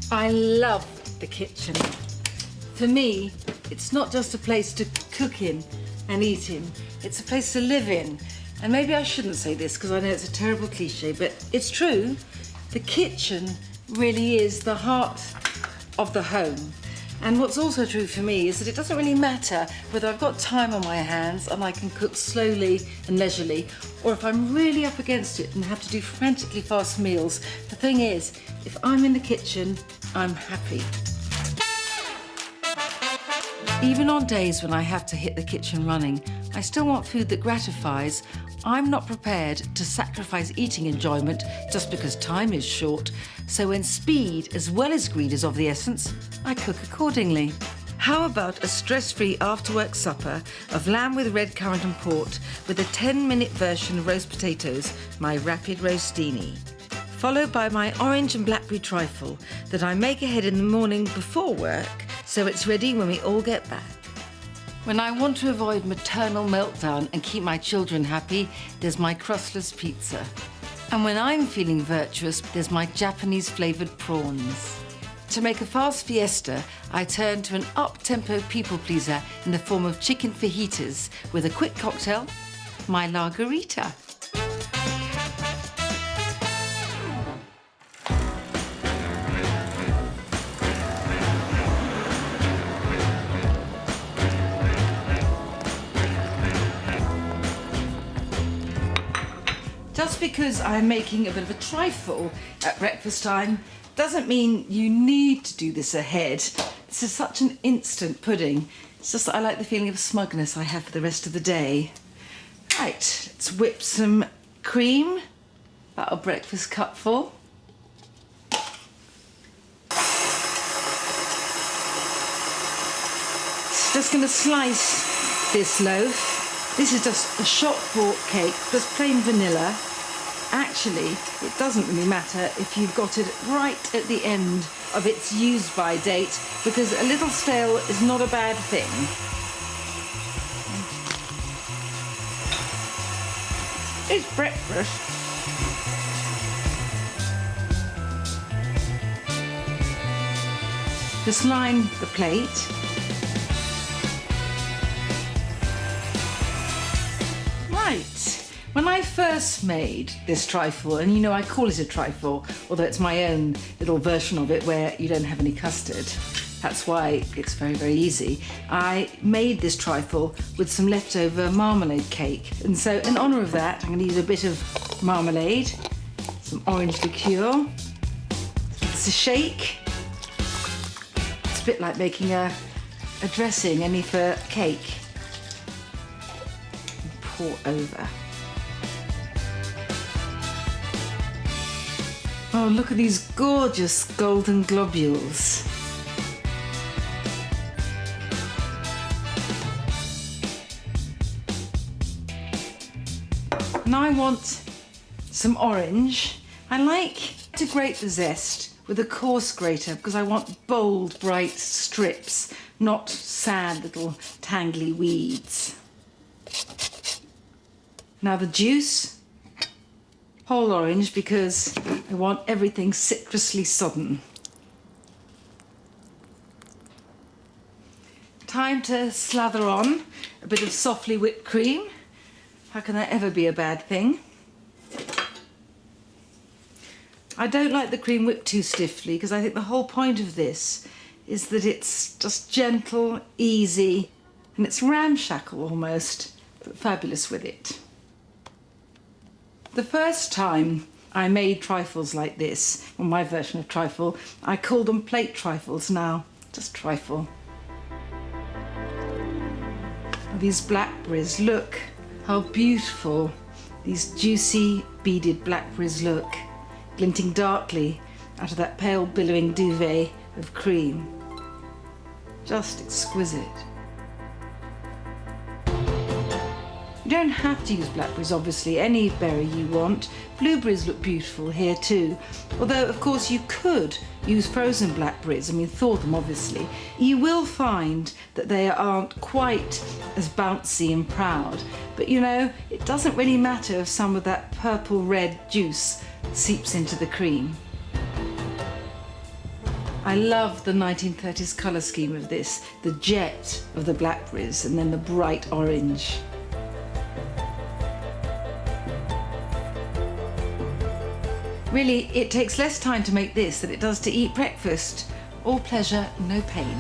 I love the kitchen. For me, it's not just a place to cook in and eat in, it's a place to live in. And maybe I shouldn't say this because I know it's a terrible cliche, but it's true. The kitchen really is the heart of the home. And what's also true for me is that it doesn't really matter whether I've got time on my hands and I can cook slowly and leisurely, or if I'm really up against it and have to do frantically fast meals. The thing is, if I'm in the kitchen, I'm happy. Even on days when I have to hit the kitchen running, I still want food that gratifies. I'm not prepared to sacrifice eating enjoyment just because time is short. So when speed as well as greed is of the essence, I cook accordingly. How about a stress-free after-work supper of lamb with red currant and port with a 10-minute version of roast potatoes, my rapid roastini, followed by my orange and blackberry trifle that I make ahead in the morning before work so it's ready when we all get back. When I want to avoid maternal meltdown and keep my children happy, there's my crustless pizza. And when I'm feeling virtuous, there's my Japanese flavoured prawns. To make a fast fiesta, I turn to an up-tempo people pleaser in the form of chicken fajitas with a quick cocktail, my margarita. Just because I'm making a bit of a trifle at breakfast time doesn't mean you need to do this ahead. This is such an instant pudding. It's just that I like the feeling of smugness I have for the rest of the day. Right, let's whip some cream, about a breakfast cupful. Just going to slice this loaf. This is just a shop-bought cake, just plain vanilla. Actually, it doesn't really matter if you've got it right at the end of its use-by date, because a little stale is not a bad thing. It's breakfast. Just line the plate. Right. When I first made this trifle, and you know I call it a trifle, although it's my own little version of it where you don't have any custard. That's why it's very, very easy. I made this trifle with some leftover marmalade cake. And so in honour of that, I'm going to use a bit of marmalade, some orange liqueur. It's a shake. It's a bit like making a dressing, only for cake. And pour over. Oh, look at these gorgeous golden globules. Now I want some orange. I like to grate the zest with a coarse grater because I want bold, bright strips, not sad little tangly weeds. Now the juice. Whole orange because I want everything citrusly sodden. Time to slather on a bit of softly whipped cream. How can that ever be a bad thing? I don't like the cream whipped too stiffly because I think the whole point of this is that it's just gentle, easy, and it's ramshackle almost, but fabulous with it. The first time I made trifles like this, or my version of trifle, I call them plate trifles now, just trifle. These blackberries, look how beautiful these juicy beaded blackberries look, glinting darkly out of that pale billowing duvet of cream. Just exquisite. You don't have to use blackberries, obviously, any berry you want. Blueberries look beautiful here too. Although, of course, you could use frozen blackberries. I mean, thaw them, obviously. You will find that they aren't quite as bouncy and proud. But, you know, it doesn't really matter if some of that purple-red juice seeps into the cream. I love the 1930s colour scheme of this, the jet of the blackberries and then the bright orange. Really, it takes less time to make this than it does to eat breakfast. All pleasure, no pain.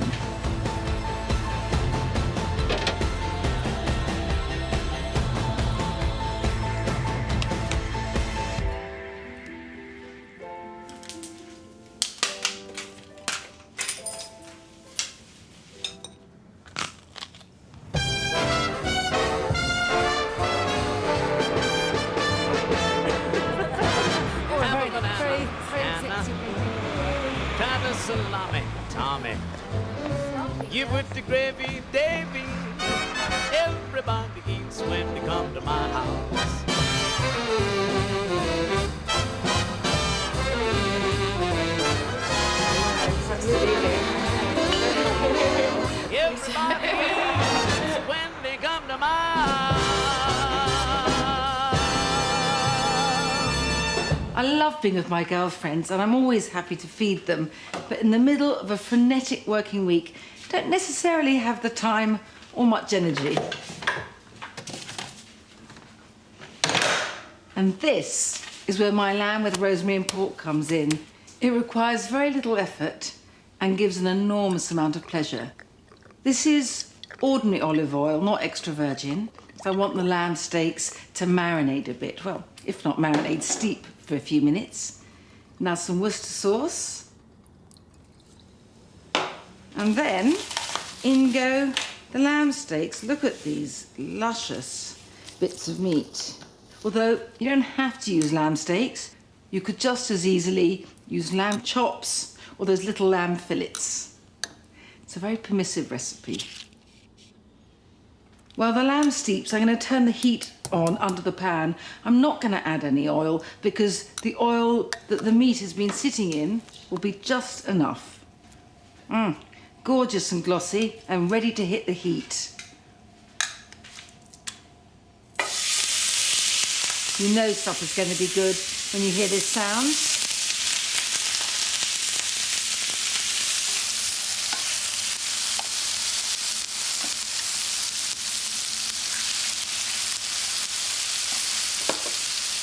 Salami, Tommy. You put the gravy, Davy. Everybody eats when they come to my house. Everybody eats when they come to my house. I love being with my girlfriends and I'm always happy to feed them, but in the middle of a frenetic working week, don't necessarily have the time or much energy. And this is where my lamb with rosemary and pork comes in. It requires very little effort and gives an enormous amount of pleasure. This is ordinary olive oil, not extra virgin, so I want the lamb steaks to marinate a bit. Well, if not marinate, steep for a few minutes. Now some Worcester sauce. And then in go the lamb steaks. Look at these luscious bits of meat. Although you don't have to use lamb steaks, you could just as easily use lamb chops or those little lamb fillets. It's a very permissive recipe. While the lamb steeps, I'm going to turn the heat on under the pan. I'm not going to add any oil because the oil that the meat has been sitting in will be just enough. Gorgeous and glossy and ready to hit the heat. You know supper's going to be good when you hear this sound.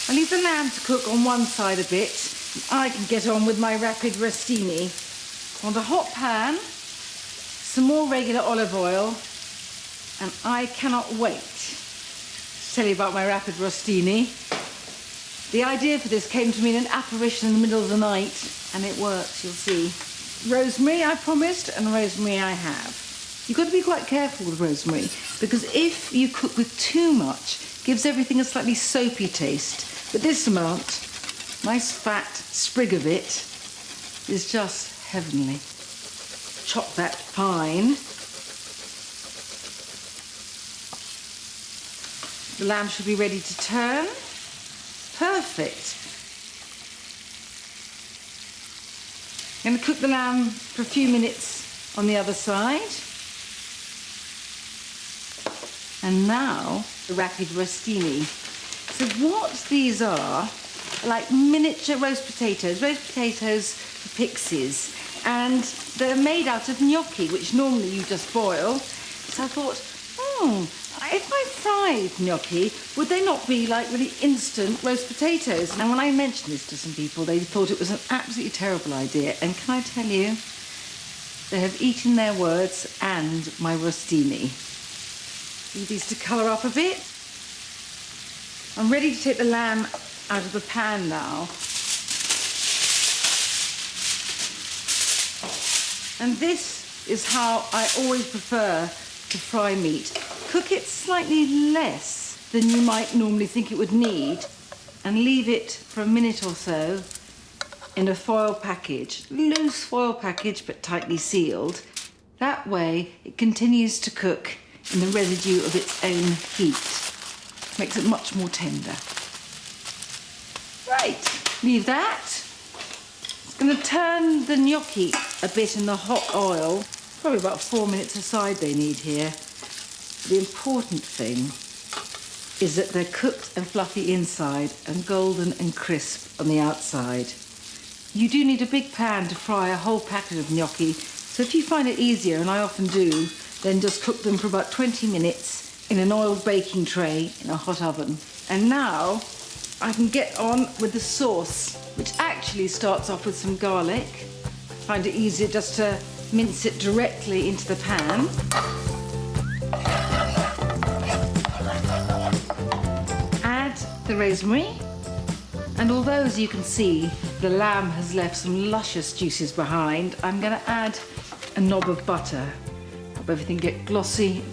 I leave the lamb to cook on one side a bit. I can get on with my rapid rostini. On a hot pan, some more regular olive oil, and I cannot wait to tell you about my rapid rostini. The idea for this came to me in an apparition in the middle of the night, and it works, you'll see. Rosemary I promised, and rosemary I have. You've got to be quite careful with rosemary, because if you cook with too much, it gives everything a slightly soapy taste. But this amount, nice fat sprig of it, is just heavenly. Chop that fine. The lamb should be ready to turn. Perfect. I'm going to cook the lamb for a few minutes on the other side. And now, the rapid rostini. So what these are like miniature roast potatoes for pixies, and they're made out of gnocchi, which normally you just boil. So I thought, if I fried gnocchi, would they not be like really instant roast potatoes? And when I mentioned this to some people, they thought it was an absolutely terrible idea. And can I tell you, they have eaten their words and my rostini. Leave these to colour up a bit. I'm ready to take the lamb out of the pan now. And this is how I always prefer to fry meat. Cook it slightly less than you might normally think it would need and leave it for a minute or so in a foil package, loose foil package but tightly sealed. That way it continues to cook in the residue of its own heat. Makes it much more tender. Right, leave that. It's going to turn the gnocchi a bit in the hot oil. Probably about 4 minutes aside they need here. The important thing is that they're cooked and fluffy inside and golden and crisp on the outside. You do need a big pan to fry a whole packet of gnocchi, so if you find it easier, and I often do, then just cook them for about 20 minutes in an oiled baking tray in a hot oven. And now I can get on with the sauce, which actually starts off with some garlic. I find it easier just to mince it directly into the pan. Add the rosemary. And although, as you can see, the lamb has left some luscious juices behind, I'm going to add a knob of butter. Help everything get glossy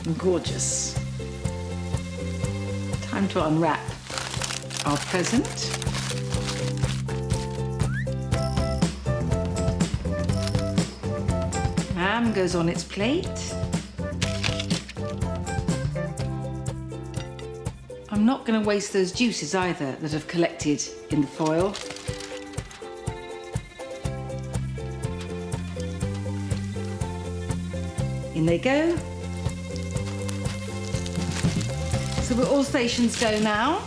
and gorgeous. Time to unwrap our present. Lamb goes on its plate. I'm not going to waste those juices either that have collected in the foil. In they go. So we're all stations go now.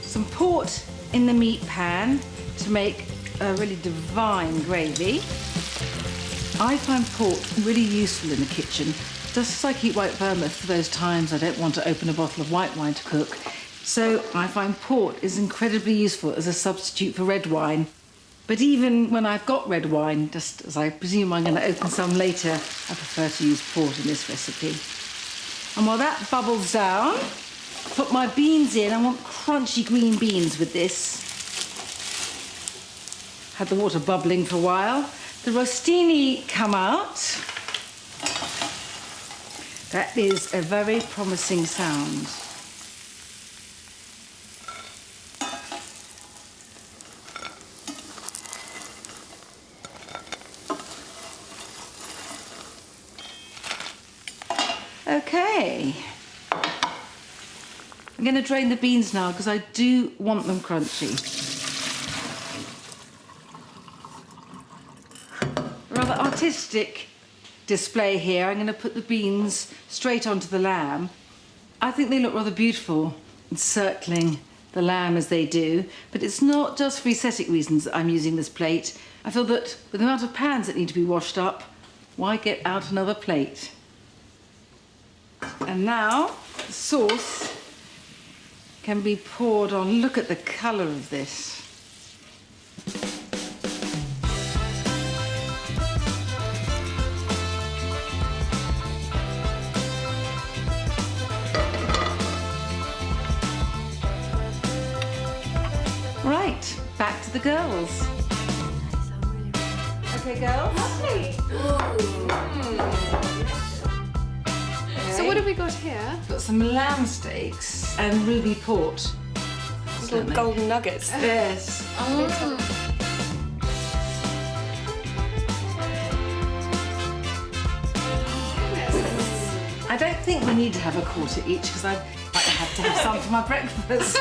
Some port in the meat pan to make a really divine gravy. I find port really useful in the kitchen. Just as I keep white vermouth for those times I don't want to open a bottle of white wine to cook. So I find port is incredibly useful as a substitute for red wine. But even when I've got red wine, just as I presume I'm going to open some later, I prefer to use port in this recipe. And while that bubbles down, put my beans in. I want crunchy green beans with this. Had the water bubbling for a while. The rostini come out. That is a very promising sound. Okay. I'm going to drain the beans now because I do want them crunchy. Rather artistic display here. I'm going to put the beans straight onto the lamb. I think they look rather beautiful, encircling the lamb as they do, but it's not just for aesthetic reasons that I'm using this plate. I feel that with the amount of pans that need to be washed up, why get out another plate? And now the sauce can be poured on. Look at the colour of this. Right, back to the girls. Okay, girls. Lovely. So what have we got here? Got some lamb steaks and ruby port. Little golden nuggets. Yes. I don't think we need to have a quarter each because I have to have some for my breakfast.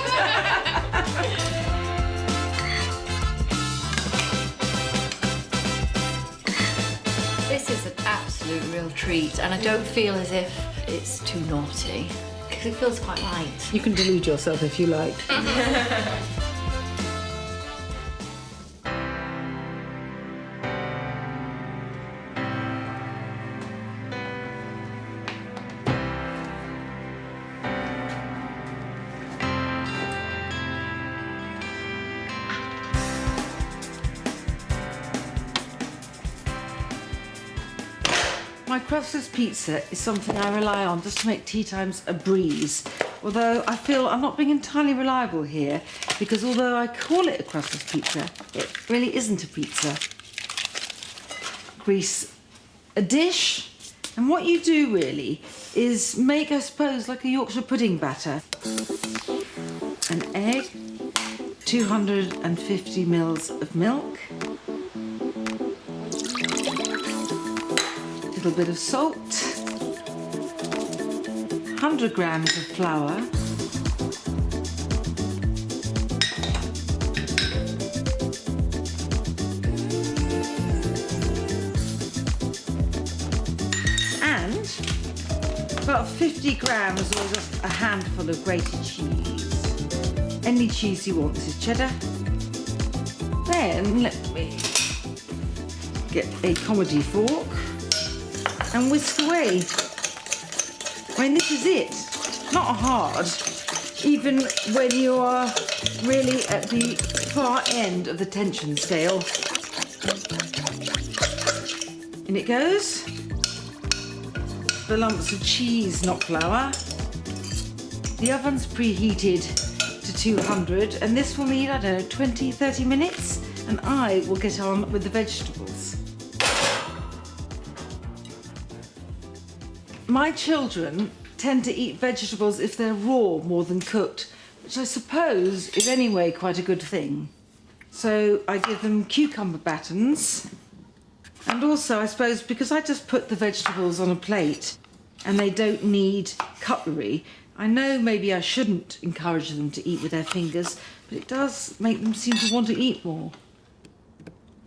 This is an absolute real treat, and I don't feel as if it's too naughty, because it feels quite light. You can delude yourself if you like. My crustless pizza is something I rely on just to make tea times a breeze. Although I feel I'm not being entirely reliable here, because although I call it a crustless pizza, it really isn't a pizza. Grease a dish, and what you do really is make, I suppose, like a Yorkshire pudding batter. An egg, 250 mils of milk, a little bit of salt, 100 grams of flour, and about 50 grams or just a handful of grated cheese. Any cheese you want. This is cheddar. Then let me get a comedy fork and whisk away. I mean, this is it. Not hard, even when you are really at the far end of the tension scale. In it goes. The lumps of cheese, not flour. The oven's preheated to 200, and this will need, I don't know, 20, 30 minutes, and I will get on with the vegetables. My children tend to eat vegetables if they're raw more than cooked, which I suppose is anyway quite a good thing. So I give them cucumber batons, and also I suppose because I just put the vegetables on a plate and they don't need cutlery, I know maybe I shouldn't encourage them to eat with their fingers, but it does make them seem to want to eat more.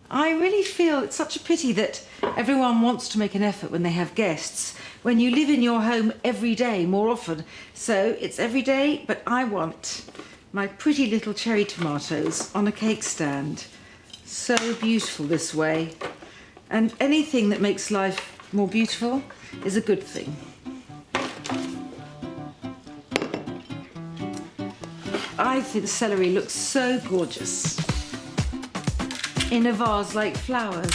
I really feel it's such a pity that everyone wants to make an effort when they have guests, when you live in your home every day more often. So it's every day, but I want my pretty little cherry tomatoes on a cake stand. So beautiful this way. And anything that makes life more beautiful is a good thing. I think the celery looks so gorgeous in a vase like flowers.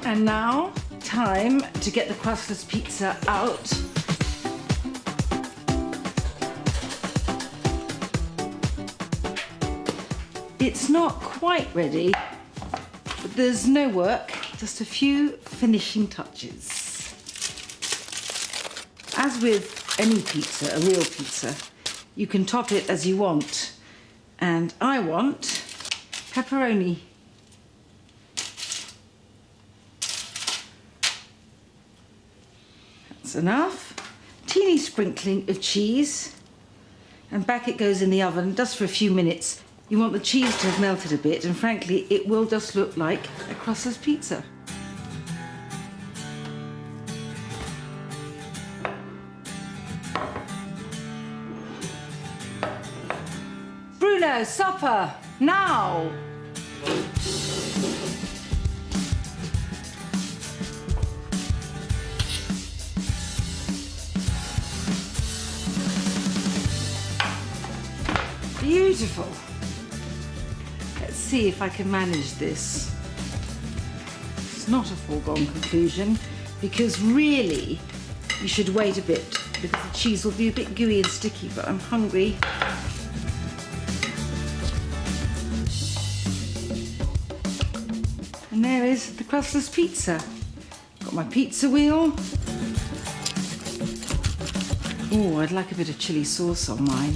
And now, time to get the crustless pizza out. It's not quite ready, but there's no work, just a few finishing touches. As with any pizza, a real pizza, you can top it as you want. And I want pepperoni. That's enough. Teeny sprinkling of cheese. And back it goes in the oven, just for a few minutes. You want the cheese to have melted a bit, and frankly, it will just look like a crustless pizza. Bruno, supper, now! Beautiful. Let's see if I can manage this. It's not a foregone conclusion, because really you should wait a bit, because the cheese will be a bit gooey and sticky, but I'm hungry. And there is the crustless pizza. Got my pizza wheel. Oh, I'd like a bit of chili sauce on mine.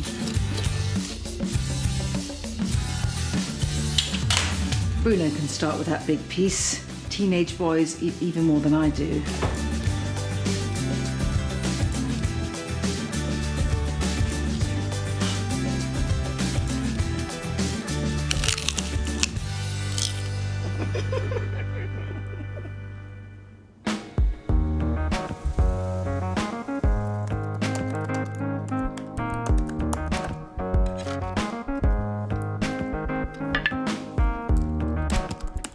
Bruno can start with that big piece. Teenage boys eat even more than I do.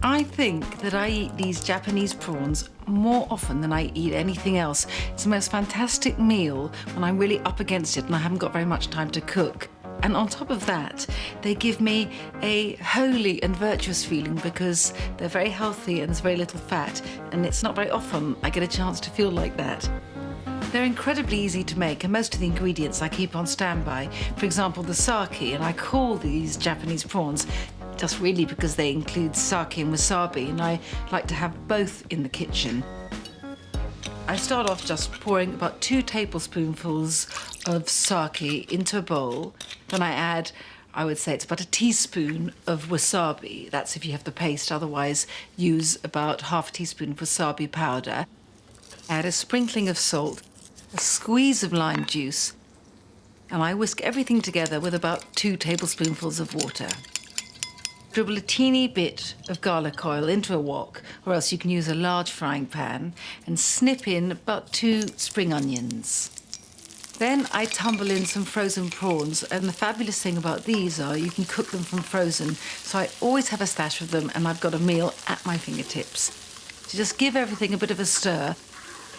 I think that I eat these Japanese prawns more often than I eat anything else. It's the most fantastic meal when I'm really up against it and I haven't got very much time to cook. And on top of that, they give me a holy and virtuous feeling because they're very healthy and there's very little fat, and it's not very often I get a chance to feel like that. They're incredibly easy to make, and most of the ingredients I keep on standby. For example, the sake, and I call these Japanese prawns just really because they include sake and wasabi, and I like to have both in the kitchen. I start off just pouring about 2 tablespoonfuls of sake into a bowl. Then I add, I would say it's about a teaspoon of wasabi. That's if you have the paste, otherwise use about half a teaspoon of wasabi powder. Add a sprinkling of salt, a squeeze of lime juice, and I whisk everything together with about 2 tablespoonfuls of water. Dribble a teeny bit of garlic oil into a wok, or else you can use a large frying pan, and snip in about 2 spring onions. Then I tumble in some frozen prawns, and the fabulous thing about these are you can cook them from frozen, so I always have a stash of them and I've got a meal at my fingertips. So just give everything a bit of a stir.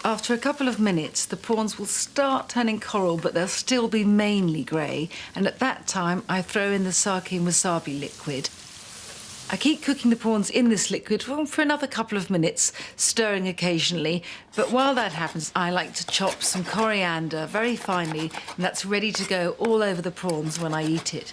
After a couple of minutes, the prawns will start turning coral, but they'll still be mainly grey, and at that time I throw in the sake and wasabi liquid. I keep cooking the prawns in this liquid for another couple of minutes, stirring occasionally. But while that happens, I like to chop some coriander very finely, and that's ready to go all over the prawns when I eat it.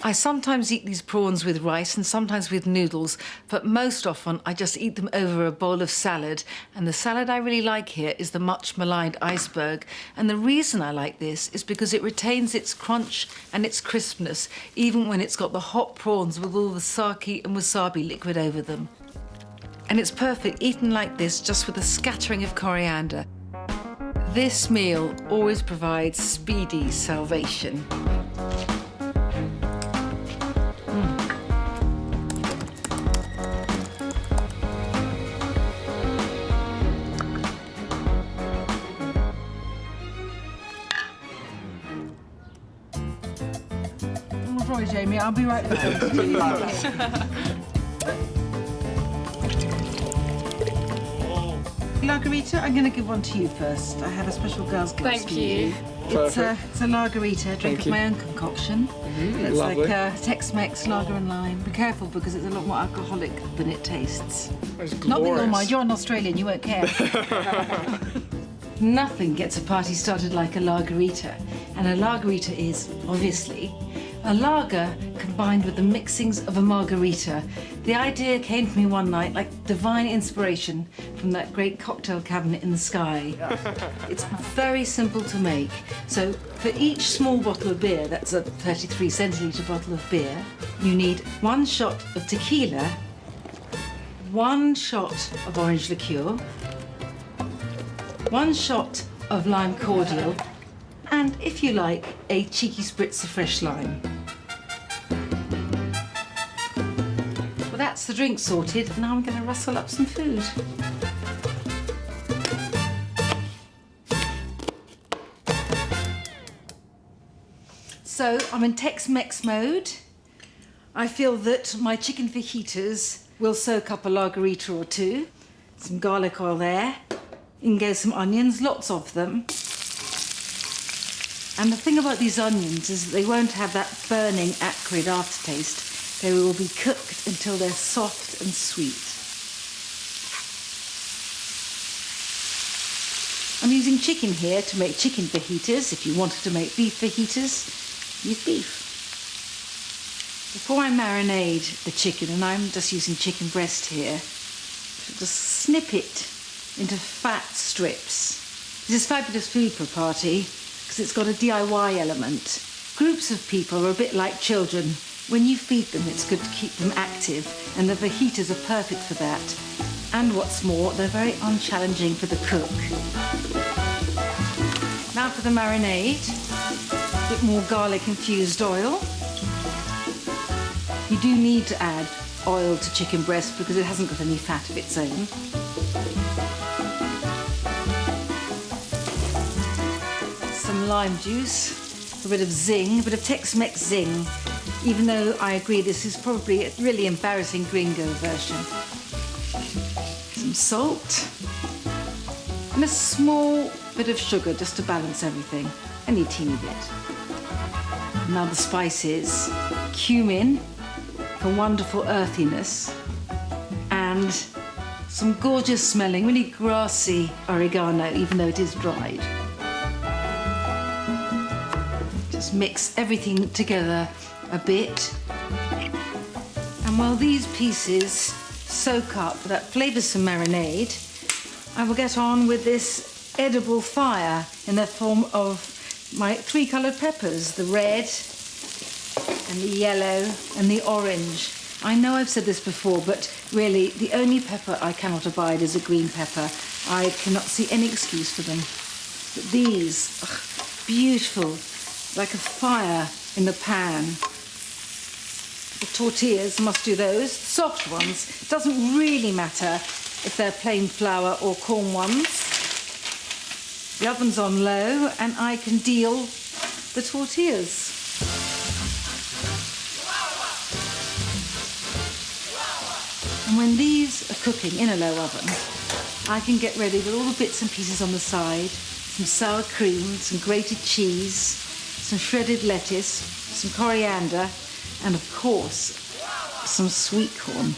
I sometimes eat these prawns with rice and sometimes with noodles, but most often I just eat them over a bowl of salad. And the salad I really like here is the much maligned iceberg. And the reason I like this is because it retains its crunch and its crispness, even when it's got the hot prawns with all the sake and wasabi liquid over them. And it's perfect eaten like this, just with a scattering of coriander. This meal always provides speedy salvation. Sorry, Jamie, I'll be right back. Margarita, I'm going to give one to you first. I have a special girl's glass Thank for you. It's a margarita, drink of my own concoction. It's lovely. like a Tex-Mex lager and lime. Be careful because it's a lot more alcoholic than it tastes. It's Not that you'll glorious. mind, you're an Australian, you won't care. Nothing gets a party started like a margarita, and a margarita is, obviously, a lager combined with the mixings of a margarita. The idea came to me one night like divine inspiration from that great cocktail cabinet in the sky. It's very simple to make. So for each small bottle of beer, that's a 33 centilitre bottle of beer, you need 1 shot of tequila, 1 shot of orange liqueur, 1 shot of lime cordial, and, if you like, a cheeky spritz of fresh lime. Well, that's the drink sorted. Now I'm going to rustle up some food. So I'm in Tex-Mex mode. I feel that my chicken fajitas will soak up a margarita or two. Some garlic oil there. In go some onions, lots of them. And the thing about these onions is that they won't have that burning, acrid aftertaste. They will be cooked until they're soft and sweet. I'm using chicken here to make chicken fajitas. If you wanted to make beef fajitas, use beef. Before I marinade the chicken, and I'm just using chicken breast here, just snip it into fat strips. This is fabulous food for a party because it's got a DIY element. Groups of people are a bit like children. When you feed them, it's good to keep them active, and the fajitas are perfect for that. And what's more, they're very unchallenging for the cook. Now for the marinade. A bit more garlic-infused oil. You do need to add oil to chicken breast because it hasn't got any fat of its own. Some lime juice, a bit of zing, a bit of Tex-Mex zing, even though I agree this is probably a really embarrassing gringo version. Some salt, and a small bit of sugar just to balance everything, any teeny bit. Now the spices, cumin for wonderful earthiness, and some gorgeous smelling, really grassy oregano, even though it is dried. Just mix everything together a bit. And while these pieces soak up for that flavoursome marinade, I will get on with this edible fire in the form of my 3 coloured peppers, the red and the yellow and the orange. I know I've said this before, but really the only pepper I cannot abide is a green pepper. I cannot see any excuse for them. But these, beautiful, like a fire in the pan. The tortillas, must do those, soft ones. It doesn't really matter if they're plain flour or corn ones. The oven's on low and I can deal the tortillas. And when these are cooking in a low oven, I can get ready with all the bits and pieces on the side, some sour cream, some grated cheese, some shredded lettuce, some coriander, and of course, some sweet corn.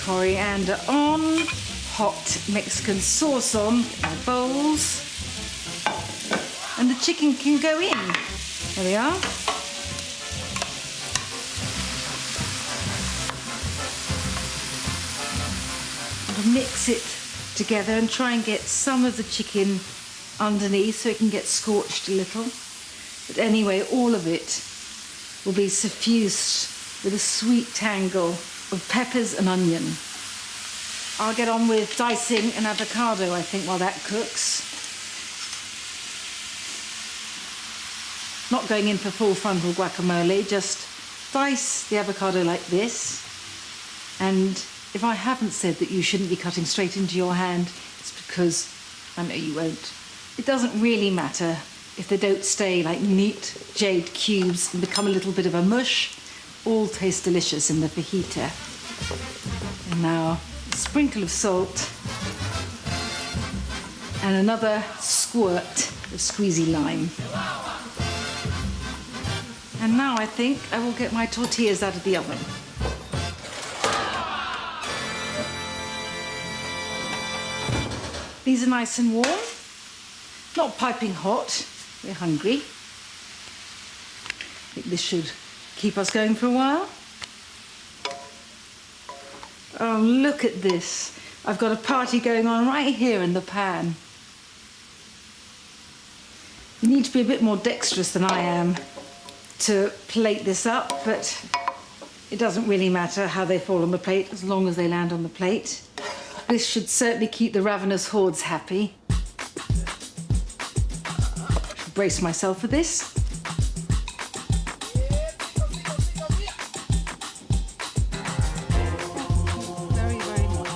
Coriander on, hot Mexican sauce on, my bowls, and the chicken can go in. There we are. Mix it together and try and get some of the chicken underneath so it can get scorched a little. But anyway, all of it will be suffused with a sweet tangle of peppers and onion. I'll get on with dicing an avocado, I think, while that cooks. Not going in for full frontal guacamole, just dice the avocado like this. And if I haven't said that you shouldn't be cutting straight into your hand, it's because I know you won't. It doesn't really matter if they don't stay like neat jade cubes and become a little bit of a mush. All taste delicious in the fajita. And now a sprinkle of salt and another squirt of squeezy lime. And now I think I will get my tortillas out of the oven. These are nice and warm, not piping hot. We're hungry. I think this should keep us going for a while. Oh, look at this. I've got a party going on right here in the pan. You need to be a bit more dexterous than I am to plate this up, but it doesn't really matter how they fall on the plate as long as they land on the plate. This should certainly keep the ravenous hordes happy. Brace myself for this. Very, very nice.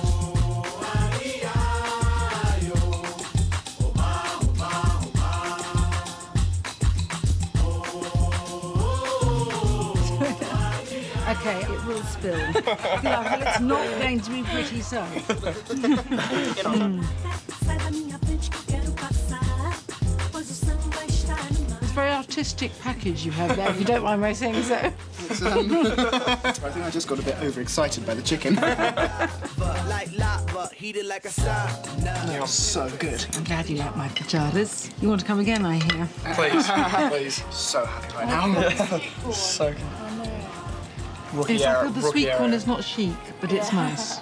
Okay, it will spill. Yeah, well, it's not going to be pretty so. It's a very artistic package you have there, if you don't mind my saying so. I think I just got a bit overexcited by the chicken. They're so good. I'm glad you like my fajitas. You want to come again, I hear? Please, please. So happy right now. So good. It's like the sweet corn is not chic, but it's nice.